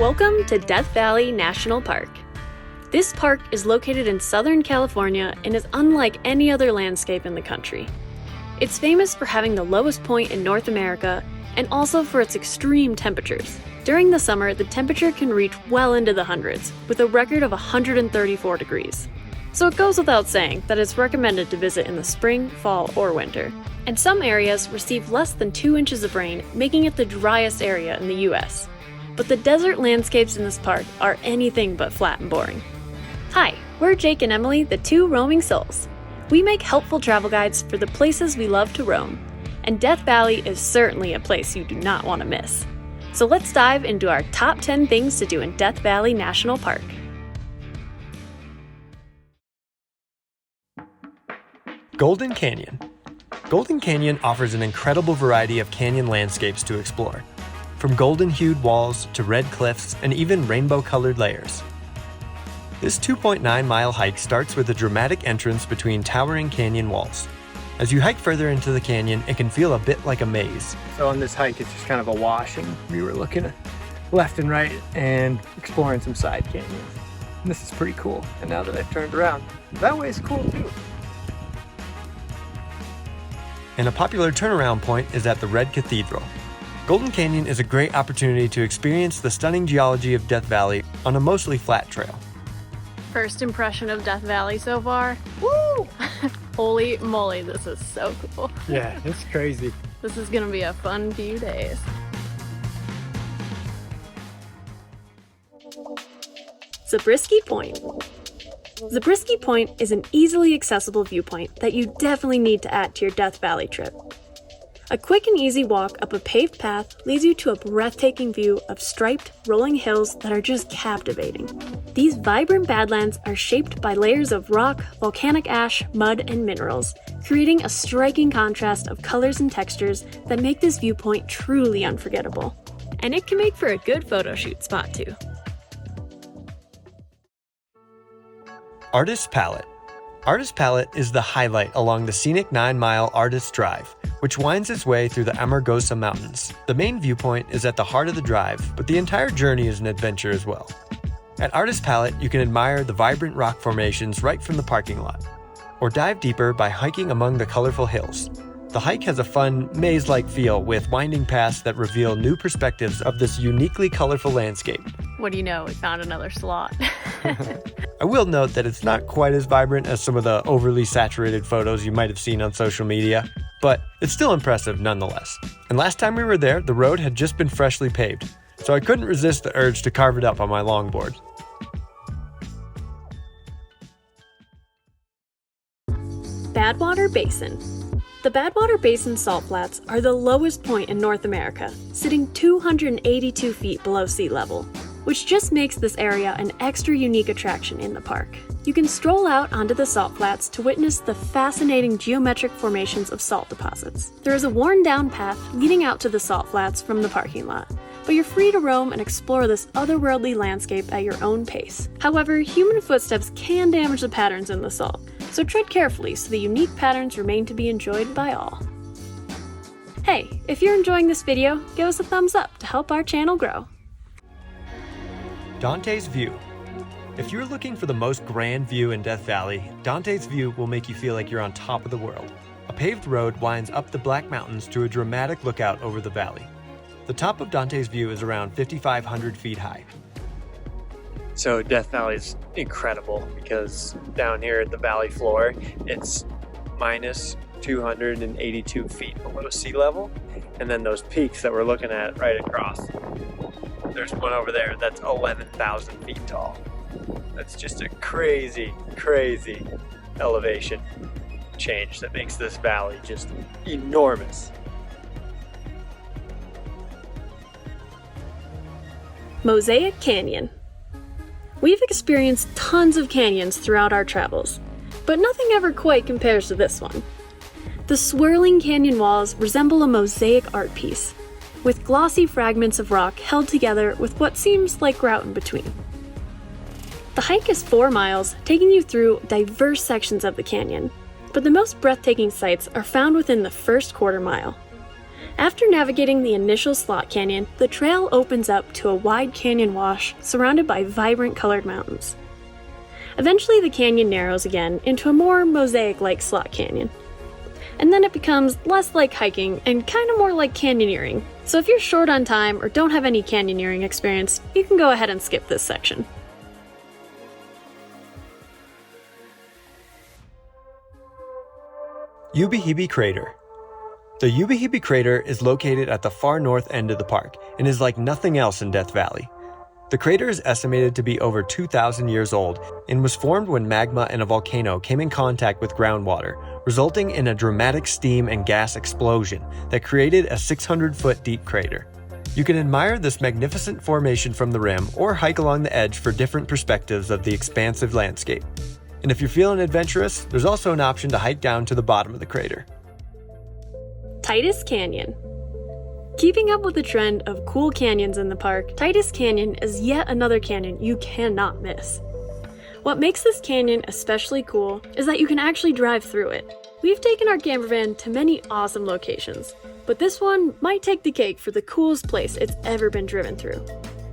Welcome to Death Valley National Park. This park is located in Southern California and is unlike any other landscape in the country. It's famous for having the lowest point in North America and also for its extreme temperatures. During the summer, the temperature can reach well into the hundreds, with a record of 134 degrees. So it goes without saying that it's recommended to visit in the spring, fall, or winter. And some areas receive less than 2 inches of rain, making it the driest area in the US. But the desert landscapes in this park are anything but flat and boring. Hi, we're Jake and Emily, the two roaming souls. We make helpful travel guides for the places we love to roam, and Death Valley is certainly a place you do not want to miss. So let's dive into our top 10 things to do in Death Valley National Park. Golden Canyon. Golden Canyon offers an incredible variety of canyon landscapes to explore, from golden-hued walls to red cliffs and even rainbow-colored layers. This 2.9-mile hike starts with a dramatic entrance between towering canyon walls. As you hike further into the canyon, it can feel a bit like a maze. So on this hike, it's just kind of a washing. We were looking left and right and exploring some side canyons. And this is pretty cool. And now that I've turned around, that way is cool too. And a popular turnaround point is at the Red Cathedral. Golden Canyon is a great opportunity to experience the stunning geology of Death Valley on a mostly flat trail. First impression of Death Valley so far? Woo! Holy moly, this is so cool. Yeah, it's crazy. This is gonna be a fun few days. Zabriskie Point. Zabriskie Point is an easily accessible viewpoint that you definitely need to add to your Death Valley trip. A quick and easy walk up a paved path leads you to a breathtaking view of striped, rolling hills that are just captivating. These vibrant badlands are shaped by layers of rock, volcanic ash, mud, and minerals, creating a striking contrast of colors and textures that make this viewpoint truly unforgettable. And it can make for a good photo shoot spot too. Artist's Palette. Artist's Palette is the highlight along the scenic 9-mile Artist's Drive, which winds its way through the Amargosa Mountains. The main viewpoint is at the heart of the drive, but the entire journey is an adventure as well. At Artist's Palette, you can admire the vibrant rock formations right from the parking lot, or dive deeper by hiking among the colorful hills. The hike has a fun, maze-like feel with winding paths that reveal new perspectives of this uniquely colorful landscape. What do you know, we found another slot. I will note that it's not quite as vibrant as some of the overly saturated photos you might have seen on social media, but it's still impressive nonetheless. And last time we were there, the road had just been freshly paved, so I couldn't resist the urge to carve it up on my longboard. Badwater Basin. The Badwater Basin salt flats are the lowest point in North America, sitting 282 feet below sea level, which just makes this area an extra unique attraction in the park. You can stroll out onto the salt flats to witness the fascinating geometric formations of salt deposits. There is a worn-down path leading out to the salt flats from the parking lot, but you're free to roam and explore this otherworldly landscape at your own pace. However, human footsteps can damage the patterns in the salt, so tread carefully so the unique patterns remain to be enjoyed by all. Hey, if you're enjoying this video, give us a thumbs up to help our channel grow. Dante's View. If you're looking for the most grand view in Death Valley, Dante's View will make you feel like you're on top of the world. A paved road winds up the Black Mountains to a dramatic lookout over the valley. The top of Dante's View is around 5,500 feet high. So Death Valley is incredible because down here at the valley floor, it's minus 282 feet below sea level. And then those peaks that we're looking at right across, there's one over there that's 11,000 feet tall. That's just a crazy, crazy elevation change that makes this valley just enormous. Mosaic Canyon. We've experienced tons of canyons throughout our travels, but nothing ever quite compares to this one. The swirling canyon walls resemble a mosaic art piece, with glossy fragments of rock held together with what seems like grout in between. The hike is 4 miles, taking you through diverse sections of the canyon, but the most breathtaking sights are found within the first quarter mile. After navigating the initial slot canyon, the trail opens up to a wide canyon wash surrounded by vibrant colored mountains. Eventually the canyon narrows again into a more mosaic-like slot canyon. And then it becomes less like hiking and kind of more like canyoneering. So if you're short on time or don't have any canyoneering experience, you can go ahead and skip this section. Ubehebe Crater. The Ubehebe Crater is located at the far north end of the park and is like nothing else in Death Valley. The crater is estimated to be over 2,000 years old and was formed when magma and a volcano came in contact with groundwater, resulting in a dramatic steam and gas explosion that created a 600-foot deep crater. You can admire this magnificent formation from the rim or hike along the edge for different perspectives of the expansive landscape. And if you're feeling adventurous, there's also an option to hike down to the bottom of the crater. Titus Canyon. Keeping up with the trend of cool canyons in the park, Titus Canyon is yet another canyon you cannot miss. What makes this canyon especially cool is that you can actually drive through it. We've taken our camper van to many awesome locations, but this one might take the cake for the coolest place it's ever been driven through.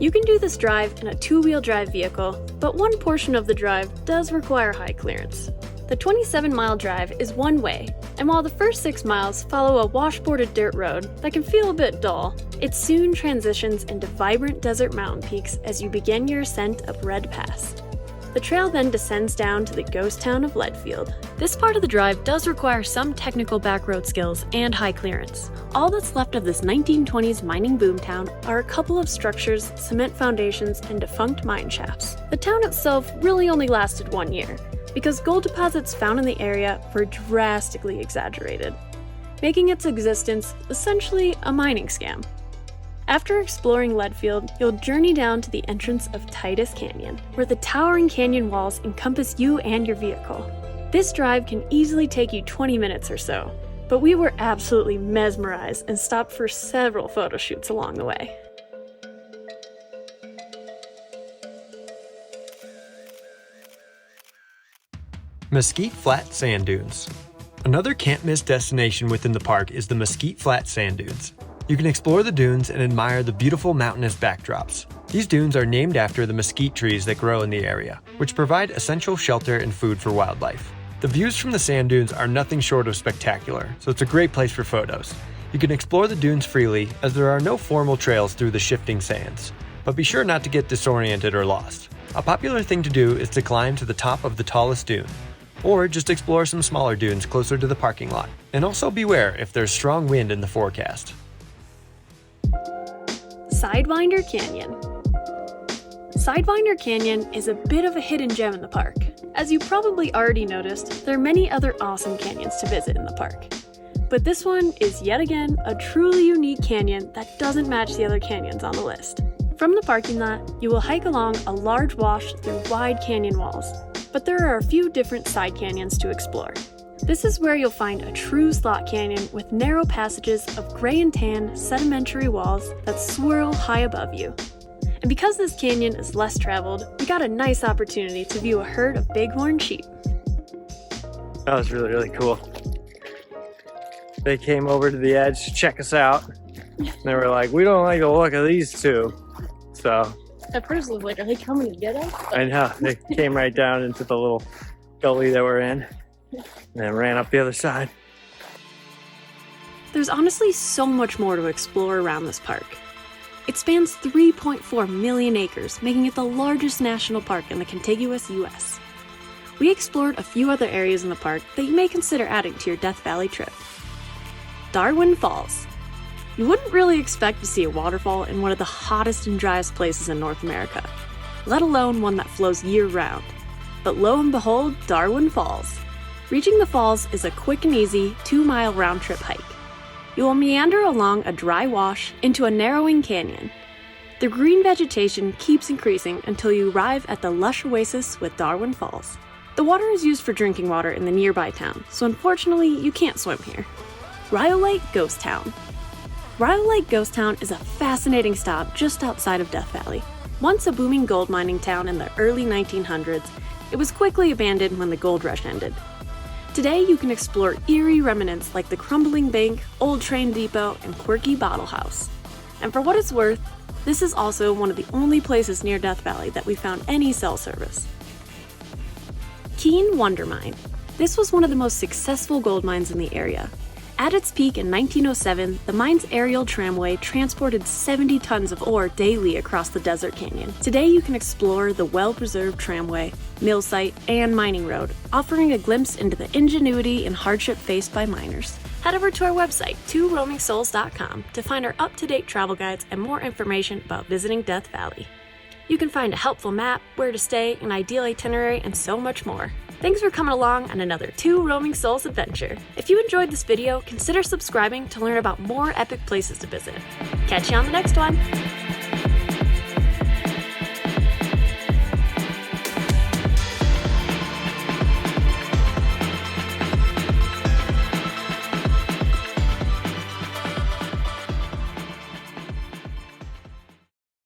You can do this drive in a two-wheel drive vehicle, but one portion of the drive does require high clearance. The 27-mile drive is one way, and while the first 6 miles follow a washboarded dirt road that can feel a bit dull, it soon transitions into vibrant desert mountain peaks as you begin your ascent up Red Pass. The trail then descends down to the ghost town of Leadfield. This part of the drive does require some technical backroad skills and high clearance. All that's left of this 1920s mining boomtown are a couple of structures, cement foundations, and defunct mine shafts. The town itself really only lasted 1 year, because gold deposits found in the area were drastically exaggerated, making its existence essentially a mining scam. After exploring Leadfield, you'll journey down to the entrance of Titus Canyon, where the towering canyon walls encompass you and your vehicle. This drive can easily take you 20 minutes or so, but we were absolutely mesmerized and stopped for several photo shoots along the way. Mesquite Flat Sand Dunes. Another can't-miss destination within the park is the Mesquite Flat Sand Dunes. You can explore the dunes and admire the beautiful mountainous backdrops. These dunes are named after the mesquite trees that grow in the area, which provide essential shelter and food for wildlife. The views from the sand dunes are nothing short of spectacular, so it's a great place for photos. You can explore the dunes freely, as there are no formal trails through the shifting sands, but be sure not to get disoriented or lost. A popular thing to do is to climb to the top of the tallest dune, or just explore some smaller dunes closer to the parking lot. And also beware if there's strong wind in the forecast. Sidewinder Canyon. Sidewinder Canyon is a bit of a hidden gem in the park. As you probably already noticed, there are many other awesome canyons to visit in the park. But this one is yet again a truly unique canyon that doesn't match the other canyons on the list. From the parking lot, you will hike along a large wash through wide canyon walls, but there are a few different side canyons to explore. This is where you'll find a true slot canyon with narrow passages of gray and tan sedimentary walls that swirl high above you. And because this canyon is less traveled, we got a nice opportunity to view a herd of bighorn sheep. That was really, really cool. They came over to the edge to check us out. And they were like, we don't like the look of these two. So At first I was like, are they coming to get us? I know, they came right down into the little gully that we're in and then ran up the other side. There's honestly so much more to explore around this park. It spans 3.4 million acres, making it the largest national park in the contiguous US. We explored a few other areas in the park that you may consider adding to your Death Valley trip. Darwin Falls. You wouldn't really expect to see a waterfall in one of the hottest and driest places in North America, let alone one that flows year-round. But lo and behold, Darwin Falls. Reaching the falls is a quick and easy 2-mile round-trip hike. You will meander along a dry wash into a narrowing canyon. The green vegetation keeps increasing until you arrive at the lush oasis with Darwin Falls. The water is used for drinking water in the nearby town, so unfortunately you can't swim here. Rhyolite Ghost Town. Rhyolite Ghost Town is a fascinating stop just outside of Death Valley. Once a booming gold mining town in the early 1900s, it was quickly abandoned when the gold rush ended. Today, you can explore eerie remnants like the crumbling bank, old train depot, and quirky bottle house. And for what it's worth, this is also one of the only places near Death Valley that we found any cell service. Keane Wonder Mine. This was one of the most successful gold mines in the area. At its peak in 1907, the mine's aerial tramway transported 70 tons of ore daily across the desert canyon. Today you can explore the well-preserved tramway, mill site, and mining road, offering a glimpse into the ingenuity and hardship faced by miners. Head over to our website, tworoamingsouls.com, to find our up-to-date travel guides and more information about visiting Death Valley. You can find a helpful map, where to stay, an ideal itinerary, and so much more. Thanks for coming along on another Two Roaming Souls adventure. If you enjoyed this video, consider subscribing to learn about more epic places to visit. Catch you on the next one!